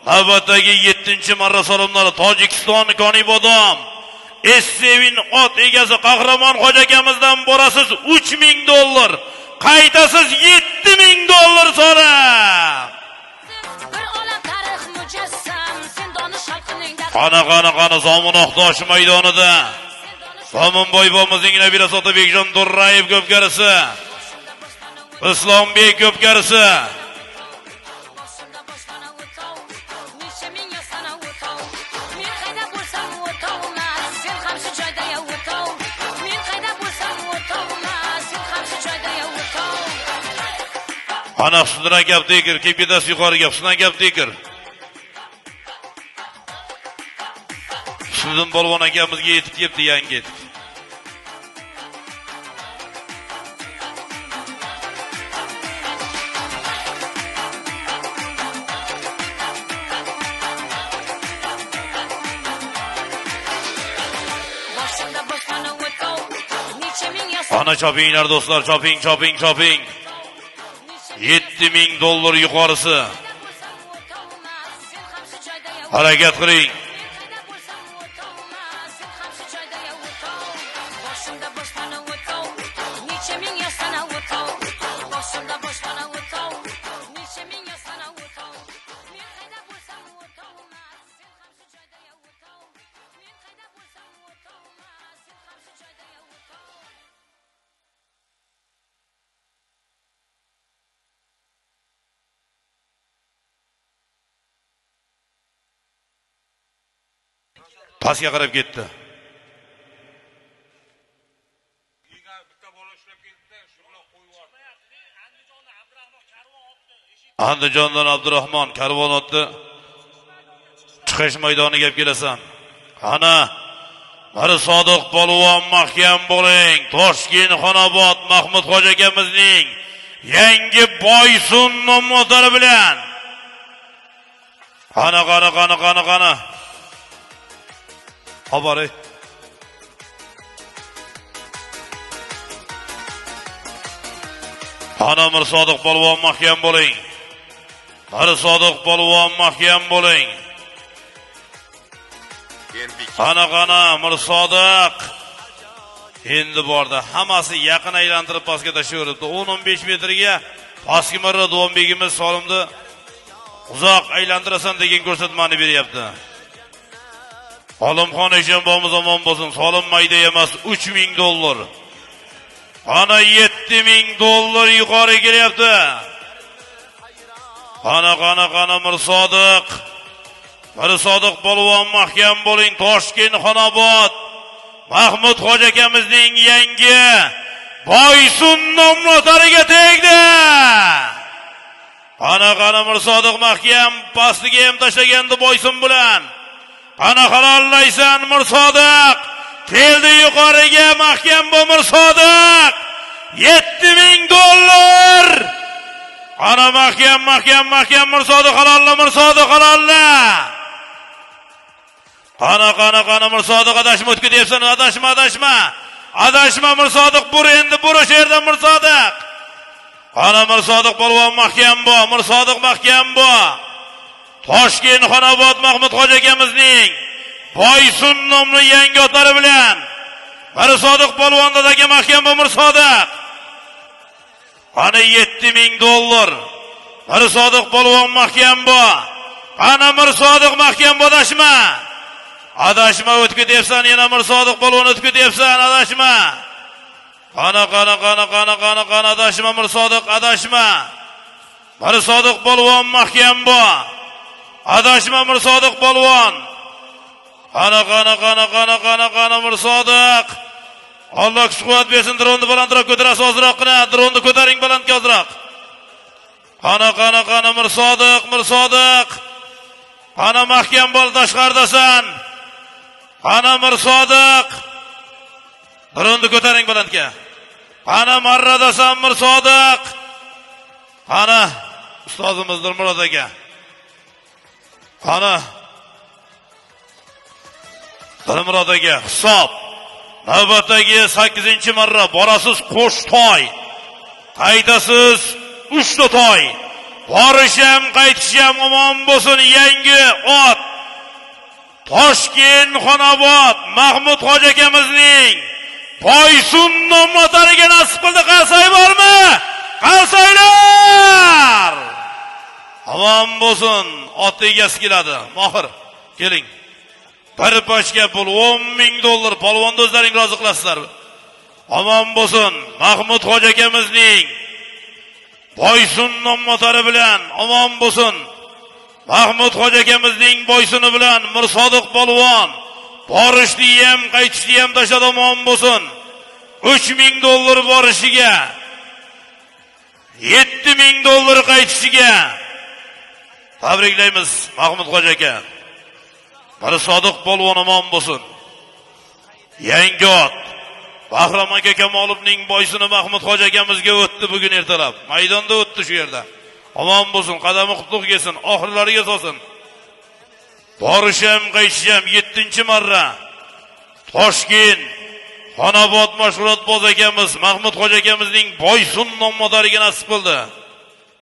Navbatdagi 7-marra salomlari Tojikiston Konibodom Essevin ot egasi Qahramon Xo'ja akamizdan borasiz $3000. Qaytasiz $7000 so'rab. Qana Zomin Oqtosh maydonida Zominboy bomimizning nabirasi Otabekjon Durrayev ko'pkarisi, Islombek ko'pkarisi, ana ustidan gap tekir, kepidasi yuqori gap, ustidan gap tekir. Sizin polvon akamizga yetib kelibdi yangi. Ana chopinglar do'stlar, choping. $7000 yuqorisi. Harakat qiling. Pasga qarab ketdi. Andijondan Abdurahmon karvon otdi. Chiqish maydoniga kelib kelasan. Ana Mari Sodiq polvon mahkam bo'ling. Toshkent Xonobod Mahmud Xo'ja akamizning yangi Boysun nomlari bilan. Qana. Xabari. Ana Mir Sodiq polvon mahkam bo'ling. Mari Sodiq polvon mahkam bo'ling. Qana Mir Sodiq. Endi bordi. Hammasi yaqin aylantirib pasga tashaveribdi. 10-15 metrga pastga marra Duonbegimiz solimdi. Uzoq aylantirasan degan ko'rsatmani beryapti. Olimxon Eshonboyimiz omon bo'lsin. Solim mayda emas, $3000. Ana $7000 yuqori kelyapti. Qana Mir Sodiq. Mari Sodiq polvon mahkam bo'ling. Toshkent Xonobod Mahmud Xo'ja akamizning yangi Boysun nomlariga tegdi. Qana Mir Sodiq mahkam pastiga ham tashlagandi Boysun bilan. Qana halollaysan Mir Sodiq. Keldi yuqoriga mahkam bo'l Mir Sodiq. $7000. Qana mahkam Mir Sodiq halolla Mir Sodiq halolla. Qana Mir Sodiq adashma o'tib ketyapsan, adashma Mir Sodiq bur endi bur o'sha yerdan Mir Sodiq. Qana Mir Sodiq polvon mahkam bo'l, Mir Sodiq mahkam bo'l. Toshkent Xonobod Mahmud Xo'ja akamizning Boysun nomli yangi otlari bilan Mari Sodiq polvon dadaga mahkam bo'l Mir Sodiq. Qani $7000. Mari Sodiq polvon mahkam bo'l. Qani Mir Sodiq mahkam bo'l, adashma o'tib ketyapsan, yana Mir Sodiq polvon o'tib ketyapsan, adashma. Qana adashma Mir Sodiq, adashma. Mari Sodiq polvon mahkam bo'l. Adashma Mir Sodiq polvon. Qana Mir Sodiq. Alloh quvvat bersin, dronni balandroq ko'tarasiz ozroqgina, dronni ko'taring balandga ozroq. Qana Mir Sodiq. Qana mahkam bo'l, tashqardasan. Qana Mir Sodiq. Dronni ko'taring balandga. Qana marradasan Mir Sodiq. Qana ustozimiz Dilmurod aka. Qana Dilmurod aka hisob. Navbatdagi 8-marra borasiz Qo'shtoy. Qaytasiz 3 to'y. borish ham qaytish ham omon bo'lsin. Yangi ot Toshkent Xonobod Mahmud hoji akamizning Boysun nomotariga nasib qildi. Qalsay bormi? Qalsaylar! Omon bo'lsin. Ot egasi keladi. Mohir, keling. Bir pachka pul $10,000 polvonni o'zlaring rozi qilasizlar. Omon bo'lsin. Mahmud hoji akamizning Boysun nomotari bilan omon bo'lsin. Mahmud hoji akamizning Boysuni bilan Mirsodiq polvon borishni ham qaytishni ham tashladi. Omon bo'lsin. $3,000 borishiga, $7,000 qaytishiga tabriklaymiz Mahmud hoji aka. Mirsodiq polvon omon bo'lsin. Yangi ot Bahrom aka Kamolovning Boysuni Mahmud hoji akamizga o'tdi bugun ertalab. Maydonda o'tdi shu yerda. Omon bo'lsin, qadami qutlug' kelsin, oxirlariga solsin. Borish ham qaytish ham 7-marra Toshkent Xonobod mashg'ulot boz akamiz Mahmud hoji akamizning Boysun nomotariga nasib qildi.